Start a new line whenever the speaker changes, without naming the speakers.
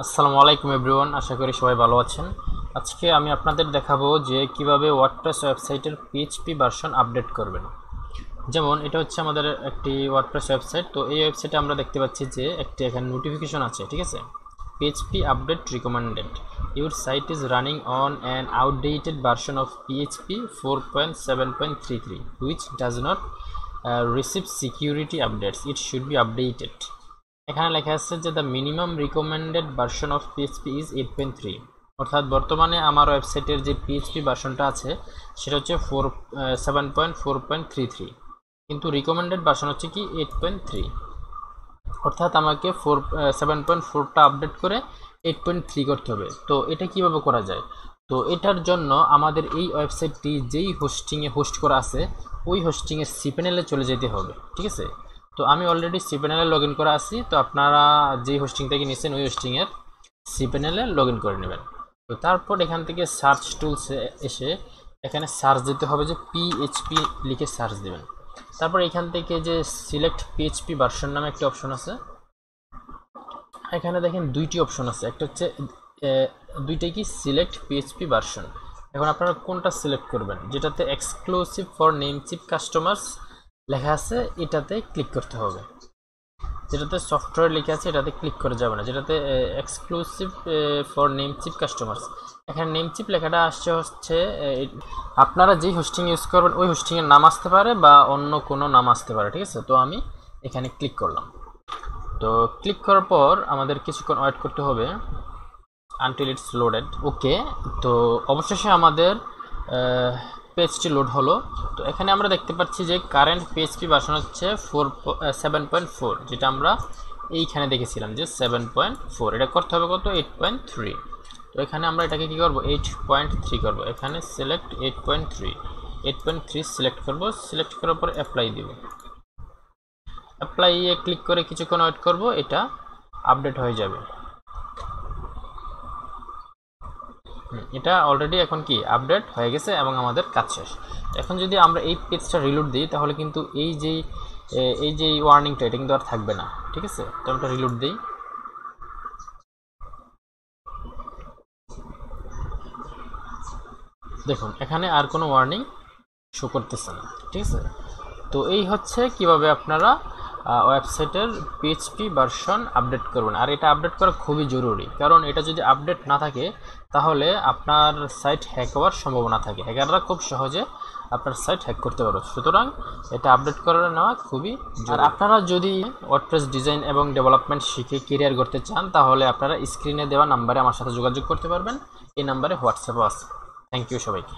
আসসালামু আলাইকুম এভরিওয়ান, আশা করি সবাই ভালো আছেন। আজকে আমি আপনাদের দেখাবো যে কিভাবে ওয়ার্ডপ্রেস ওয়েবসাইটের পিএইচপি ভার্সন আপডেট করবেন। যেমন এটা হচ্ছে আমাদের একটি ওয়ার্ডপ্রেস ওয়েবসাইট। তো এই ওয়েবসাইটে আমরা দেখতে পাচ্ছি যে একটি এখানে নোটিফিকেশন আছে, ঠিক আছে। PHP update recommended, your site is running on an outdated version of PHP 4.7.33 which does not receive security updates. It should be updated. এখানে লেখা আছে যে the minimum recommended version of PHP is 8.3, অর্থাৎ বর্তমানে আমার ওয়েবসাইটের যে পিএইচপি ভার্সনটা আছে সেটা হচ্ছে 7.4.33, কিন্তু রিকমেন্ডেড ভার্সন হচ্ছে কি 8.3, অর্থাৎ আমাকে 7.4টা আপডেট করে 8.3 করতে হবে। তো এটা কিভাবে করা যায়? তো এটার জন্য আমাদের এই ওয়েবসাইটটি যেই হোস্টিংয়ে হোস্ট করা আছে ওই হোস্টিংয়ের সিপ্যানেলে চলে যেতে হবে, ঠিক আছে। তো আমি অলরেডি সিপ্যানেলে লগ ইন করা আছি, তো আপনারা যেই হোস্টিং থেকে নিয়েছেন ওই হোস্টিংয়ের সিপ্যানেলে লগ ইন করে নেবেন। তো তারপর এখান থেকে সার্চ টুলসে এসে এখানে সার্চ দিতে হবে, যে পিএইচপি লিখে সার্চ দেবেন। তারপর এখান থেকে যে সিলেক্ট পিএইচপি ভার্সন নামে একটা অপশন আছে, এখানে দেখেন দুইটি অপশন আছে, একটা হচ্ছে দুইটাই কি সিলেক্ট পিএইচপি ভার্সন। এখন আপনারা কোনটা সিলেক্ট করবেন? যেটাতে এক্সক্লুসিভ ফর নেমচিপ কাস্টমার্স লেখা আছে এটাতে ক্লিক করতে হবে। যেটাতে সফটওয়্যার লেখা আছে এটাতে ক্লিক করে যাবে না, যেটাতে এক্সক্লুসিভ ফর নেমচিপ কাস্টমার্স, এখানে নেমচিপ লেখাটা আসছে হচ্ছে আপনারা যেই হোস্টিং ইউজ করবেন ওই হোস্টিংয়ের নাম আসতে পারে বা অন্য কোনো নাম আসতে পারে, ঠিক আছে। তো আমি এখানে ক্লিক করলাম। তো ক্লিক করার পর আমাদের কিছুক্ষণ ওয়েট করতে হবে আনটিল ইটস লোডেড। ওকে, তো অবশেষে আমাদের পেজটি লোড হলো। তো এখানে আমরা দেখতে পাচ্ছি যে কারেন্ট পিএইচপি ভার্সন হচ্ছে 7.4, যেটা আমরা এইখানে দেখেছিলাম যে 7.4, এটা করতে হবে কত 8.3। তো এখানে আমরা এটাকে কি করব 8.3 করব। এখানে সিলেক্ট 8.3 সিলেক্ট করব। সিলেক্ট করার পর অ্যাপ্লাই দিব। অ্যাপ্লাই এ ক্লিক করে কিছুক্ষণ ওয়েট করব, এটা আপডেট হয়ে যাবে। এটা অলরেডি এখন কি আপডেট হয়ে গেছে এবং আমাদের কাজ শেষ। এখন যদি আমরা এই পেজটা রিলোড দিই তাহলে কিন্তু এই যে ওয়ার্নিংটা এটা কিন্তু আর থাকবে না, ঠিক আছে। তো আমরা রিলোড দিই। দেখুন এখানে আর কোনো ওয়ার্নিং শো করতেছে না, ঠিক আছে। তো এই হচ্ছে কিভাবে আপনারা ওয়েবসাইটের পিএইচপি ভার্সন আপডেট করবেন। আর এটা আপডেট করা খুবই জরুরি, কারণ এটা যদি আপডেট না থাকে তাহলে আপনার সাইট হ্যাক হওয়ার সম্ভাবনা থাকে। হ্যাকাররা খুব সহজে আপনার সাইট হ্যাক করতে পারবে, সুতরাং এটা আপডেট করে নেওয়া খুবই জরুরি। আর আপনারা যদি ওয়ার্ডপ্রেস ডিজাইন এবং ডেভেলপমেন্ট শিখে ক্যারিয়ার করতে চান তাহলে আপনারা স্ক্রিনে দেওয়া নাম্বারে আমার সাথে যোগাযোগ করতে পারবেন। এই নাম্বারে হোয়াটসঅ্যাপও আছে। থ্যাংক ইউ সবাইকে।